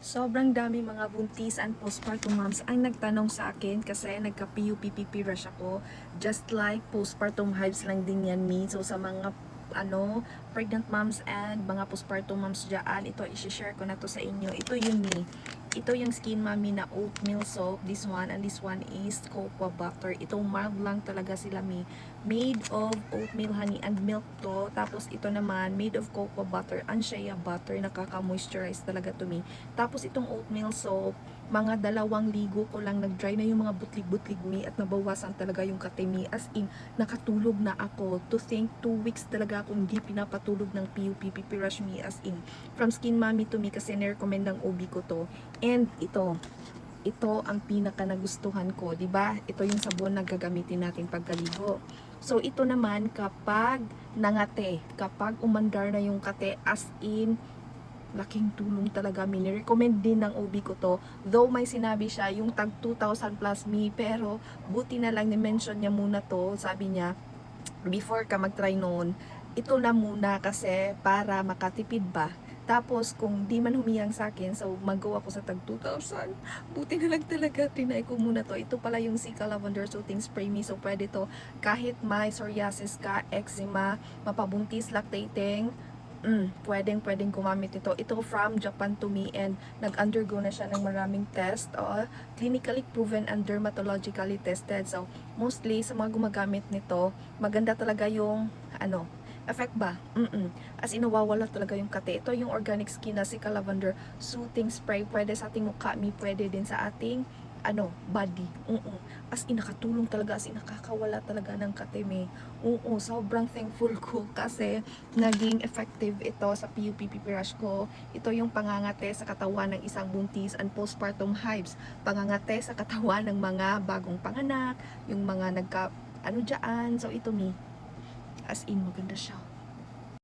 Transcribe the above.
Sobrang dami mga buntis and postpartum moms ang nagtanong sa akin kasi nagka-PUPPP rush ako. Just like postpartum hives lang din yan, me. So sa mga pregnant moms and mga postpartum moms dyan, ito i-share ko na to sa inyo. Ito yun, me. Ito yung Skin Mommy na oatmeal soap, this one, and this one is cocoa butter. Ito mild lang talaga sila, me. Made of oatmeal, honey, and milk to. Tapos ito naman, made of cocoa butter and shea butter. Nakaka-moisturize talaga to, me. Tapos itong oatmeal soap, mga 2 ligo ko lang, nag-dry na yung mga butlig-butlig, me, at nabawasan talaga yung kate, me. As in, nakatulog na ako. To think, 2 weeks talaga akong hindi pinapatulog ng PUPPP rush, me. As in, from Skin Mommy to me kasi nirecommend ng OB ko to. And ito ang pinaka nagustuhan ko, 'di ba? Ito yung sabon na gagamitin natin pagkaligo. So ito naman kapag nangate, kapag umandar na yung kate, as in laking tulong talaga, recommend din ng OB ko to. Though may sinabi siya yung tag 2,000 plus, me, pero buti na lang ni-mention niya muna to. Sabi niya, before ka mag-try noon, ito na muna kasi para makatipid ba. Tapos kung di man humiyang sa akin, so magawa ko sa tag 2,000. Buti na lang talaga, tinay ko muna to. Ito pala yung Cica Lavender Soothing Spray, me. So pwede to kahit may psoriasis ka, eczema, mapabuntis, lactating, pwedeng gumamit ito. Ito from Japan to me, and nag-undergo na siya ng maraming test, clinically proven and dermatologically tested. So, mostly sa mga gumagamit nito, maganda talaga yung, effect ba? As in, nawawala talaga yung kate. Ito yung organic skin na Cica Lavender Soothing Spray. Pwede sa ating mukha, pwede din sa ating body. As in, nakatulong talaga. As in, nakakawala talaga ng kateme. Sobrang thankful ko kasi naging effective ito sa PUPPP rush ko. Ito yung pangangate sa katawan ng isang buntis and postpartum hives. Pangangate sa katawan ng mga bagong panganak, yung mga dyan. So, ito, me. As in, maganda siya.